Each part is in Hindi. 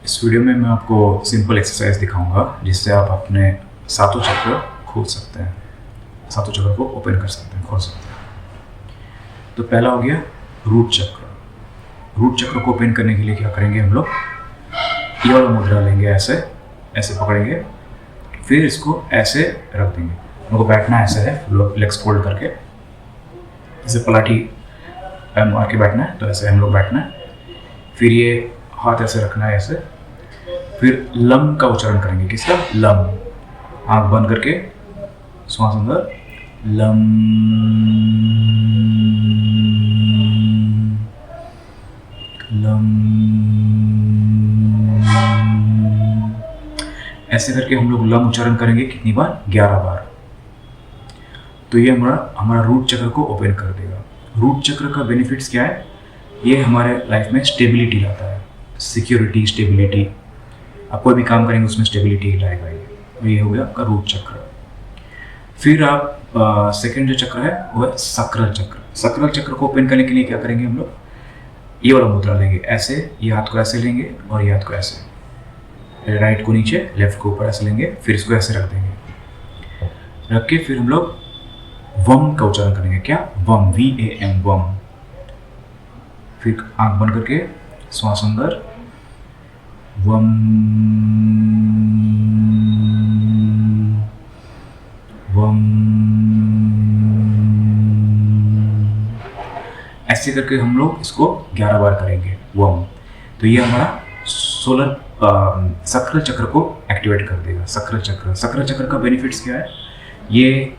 इस वीडियो में मैं आपको सिंपल एक्सरसाइज दिखाऊंगा जिससे आप अपने सातों चक्र खोल सकते हैं, सातों चक्र को ओपन कर सकते हैं, खोल सकते हैं। तो पहला हो गया रूट चक्र। रूट चक्र को ओपन करने के लिए क्या करेंगे हम लोग, ये वाला मुद्रा लेंगे, ऐसे ऐसे पकड़ेंगे, फिर इसको ऐसे रख देंगे। हम लोग को बैठना ऐसे है, लेग्स फोल्ड करके ऐसे पलाठी मार के बैठना है, तो ऐसे हम लोग बैठना है। फिर ये हाथ ऐसे रखना है ऐसे, फिर लम का उच्चारण करेंगे। किसका? लम। आंख बंद करके श्वास अंदर, लम। लम। ऐसे करके हम लोग लम उच्चारण करेंगे कितनी बार? 11 बार। तो ये हमारा रूट चक्र को ओपन कर देगा। रूट चक्र का बेनिफिट्स क्या है? ये हमारे लाइफ में स्टेबिलिटी लाता है, सिक्योरिटी, स्टेबिलिटी। आप कोई भी काम करेंगे उसमें स्टेबिलिटी लाएगा ये हो गया आपका रूट चक्र। फिर आप सेकंड जो चक्र है वो है सक्राल चक्र। सक्राल चक्र को ओपन करने के लिए क्या करेंगे हम लोग, ये वाला मुद्रा लेंगे ऐसे, ये हाथ को ऐसे लेंगे और ये हाथ को ऐसे, राइट को नीचे, लेफ्ट को ऊपर ऐसे लेंगे, फिर इसको ऐसे रख देंगे। रख के फिर हम लोग वम का उच्चारण करेंगे। क्या? वम, VAM, वम। फिर आंख बंद करके श्वास अंदर, वम। वम। ऐसे करके हम लोग इसको 11 बार करेंगे, वम। तो ये हमारा सोलर सक्राल चक्र को एक्टिवेट कर देगा। सक्राल चक्र का बेनिफिट्स क्या है? ये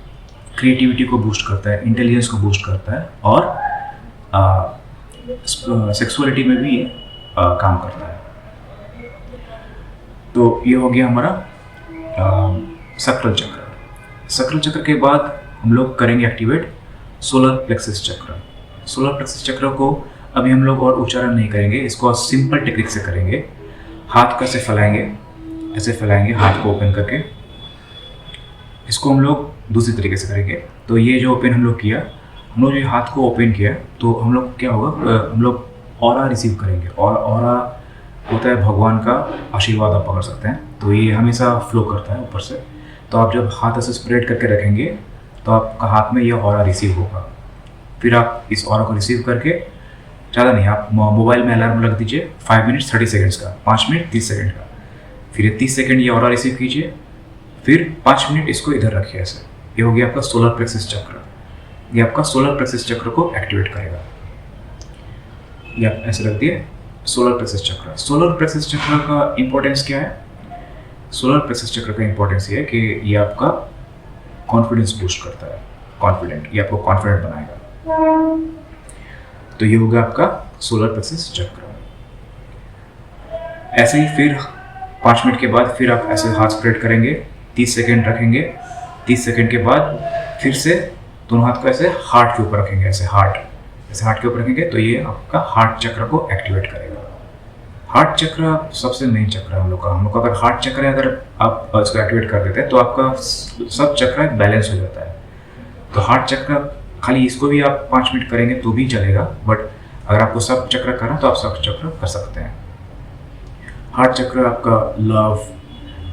क्रिएटिविटी को बूस्ट करता है, इंटेलिजेंस को बूस्ट करता है और सेक्सुअलिटी में भी ये काम करता है। तो ये हो गया हमारा सक्राल चक्र। सक्राल चक्र के बाद हम लोग करेंगे एक्टिवेट सोलर प्लेक्सस चक्र। सोलर प्लेक्सस चक्र को अभी हम लोग और उच्चारण नहीं करेंगे, इसको सिंपल टेक्निक से करेंगे। हाथ को ऐसे फैलाएंगे, ऐसे फैलाएंगे हाथ को ओपन करके। इसको हम लोग दूसरी तरीके से करेंगे। तो ये जो ओपन हम लोग किया, हम लोग जो हाथ को ओपन किया, तो हम लोग क्या होगा, हम लोग ऑरा रिसीव करेंगे। और ऑरा होता है भगवान का आशीर्वाद, आप पकड़ सकते हैं। तो ये हमेशा फ्लो करता है ऊपर से। तो आप जब हाथ ऐसे स्प्रेड करके रखेंगे तो आपका हाथ में ये ऑरा रिसीव होगा। फिर आप इस ऑरा को रिसीव करके, ज़्यादा नहीं, आप मोबाइल में अलार्म रख दीजिए 5 मिनट 30 सेकेंड्स का, 5 मिनट 30 सेकेंड का। फिर ये 30 सेकेंड ये ऑरा रिसीव कीजिए, फिर 5 मिनट इसको इधर रखिए ऐसे। ये हो गया आपका सोलर प्लेक्सस चक्र। ये आपका सोलर प्लेक्सस चक्र को एक्टिवेट करेगा। ये आप ऐसे रख दिए, सोलर प्लेक्सस चक्र। सोलर प्लेक्सस चक्र का इंपॉर्टेंस क्या है? सोलर प्लेक्सस चक्र का इंपॉर्टेंस ये है कि ये आपका कॉन्फिडेंस बूस्ट करता है, कॉन्फिडेंट, ये आपको कॉन्फिडेंट बनाएगा। तो ये हो गया आपका सोलर प्लेक्सस चक्र। ऐसे ही फिर 5 मिनट के बाद फिर आप ऐसे हाथ स्प्रेड करेंगे, 30 सेकेंड रखेंगे। 30 सेकेंड के बाद फिर से दोनों हाथ को ऐसे हार्ट के ऊपर रखेंगे, ऐसे हार्ट के ऊपर रखेंगे। तो ये आपका हार्ट चक्र को एक्टिवेट करेगा। हार्ट चक्र सबसे मेन चक्र है हम लोग का। अगर हार्ट चक्र है, अगर आप इसको एक्टिवेट कर देते हैं तो आपका सब चक्र बैलेंस हो जाता है। तो हार्ट चक्र खाली इसको भी आप 5 मिनट करेंगे तो भी चलेगा, बट अगर आपको सब चक्र करना तो आप सब चक्र कर सकते हैं। हार्ट चक्र आपका लव,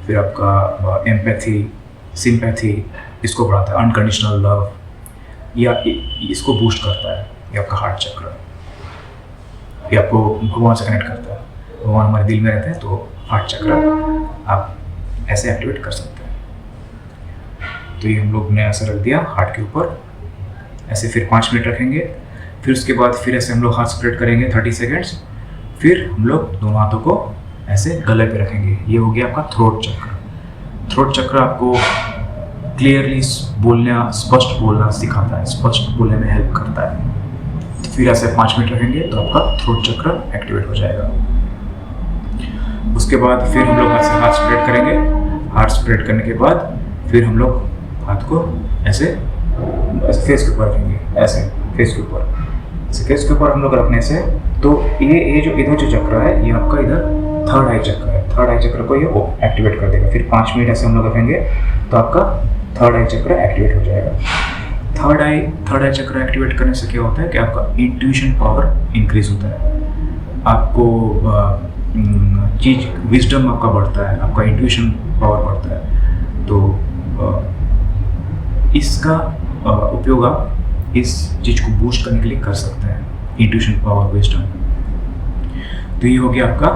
फिर आपका एम्पैथी, सिंपैथी, इसको बढ़ाता है, अनकंडीशनल लव, या इसको बूस्ट करता है। ये आपका हार्ट चक्र, ये आपको भगवान से कनेक्ट करता है। भगवान हमारे दिल में रहते हैं, तो हार्ट चक्र आप ऐसे एक्टिवेट कर सकते हैं। तो ये हम लोग ने ऐसे रख दिया हार्ट के ऊपर, ऐसे फिर 5 मिनट रखेंगे। फिर उसके बाद फिर ऐसे हम लोग हाथ स्प्रेड करेंगे 30 सेकेंड्स। फिर हम लोग दोनों हाथों को ऐसे गले पे रखेंगे। ये हो गया आपका थ्रोट चक्र। थ्रोट चक्र आपको क्लियरली बोलना, स्पष्ट बोलना सिखाता है, स्पष्ट बोलने में हेल्प करता है। फिर ऐसे 5 मिनट रखेंगे तो आपका थ्रोट चक्र एक्टिवेट हो जाएगा। उसके बाद फिर हम लोग ऐसे हाथ स्प्रेड करेंगे। हाथ स्प्रेड करने के बाद फिर हम लोग हाथ को ऐसे फेस के ऊपर रखेंगे, ऐसे फेस के ऊपर, ऐसे फेस के ऊपर हम लोग रखने से तो ये जो इधर जो चक्र है, ये आपका इधर थर्ड आई चक्र है। थर्ड आई चक्र को ये एक्टिवेट कर देगा। फिर 5 मिनट ऐसे हम लोग रखेंगे तो आपका थर्ड आई चक्र एक्टिवेट हो जाएगा। थर्ड आई चक्र एक्टिवेट करने से क्या होता है कि आपका इंट्यूशन पावर इंक्रीज होता है। आपको चीज विजडम आपका बढ़ता है, आपका इंट्यूशन पावर बढ़ता है। तो इसका उपयोग आप इस चीज को बूस्ट करने के लिए कर सकते हैं, इंट्यूशन पावर विजडम। तो ये हो गया आपका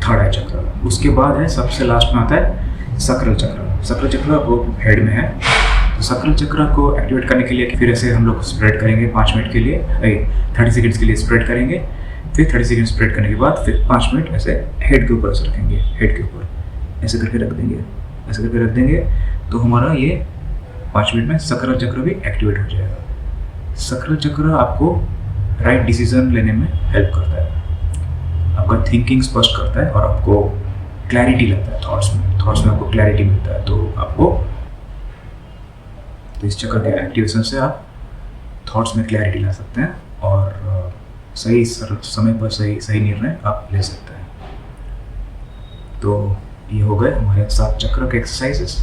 थर्ड आई चक्र। उसके बाद है सबसे लास्ट में आता है सक्राल चक्र। सक्राल चक्र वो हेड में है। तो सक्राल चक्र को एक्टिवेट करने के लिए फिर ऐसे हम लोग स्प्रेड करेंगे 5 मिनट के लिए, 30 सेकेंड्स के लिए स्प्रेड करेंगे। फिर 30 सेकेंड स्प्रेड करने के बाद फिर 5 मिनट ऐसे हेड के ऊपर ऐसे रखेंगे, हेड के ऊपर ऐसे करके रख देंगे, ऐसे करके रख देंगे। तो हमारा ये 5 मिनट में सक्राल चक्र भी एक्टिवेट हो जाएगा। सक्राल चक्र आपको राइट डिसीजन लेने में हेल्प करता है, आपका थिंकिंग स्पष्ट करता है और आपको क्लैरिटी लगता है थॉट्स में आपको क्लैरिटी मिलता है। तो इस चक्र के एक्टिवेशन से आप थॉट्स में क्लैरिटी ला सकते हैं और सही समय पर सही निर्णय आप ले सकते हैं। तो ये हो गए हमारे 7 चक्र के एक्सरसाइजेस।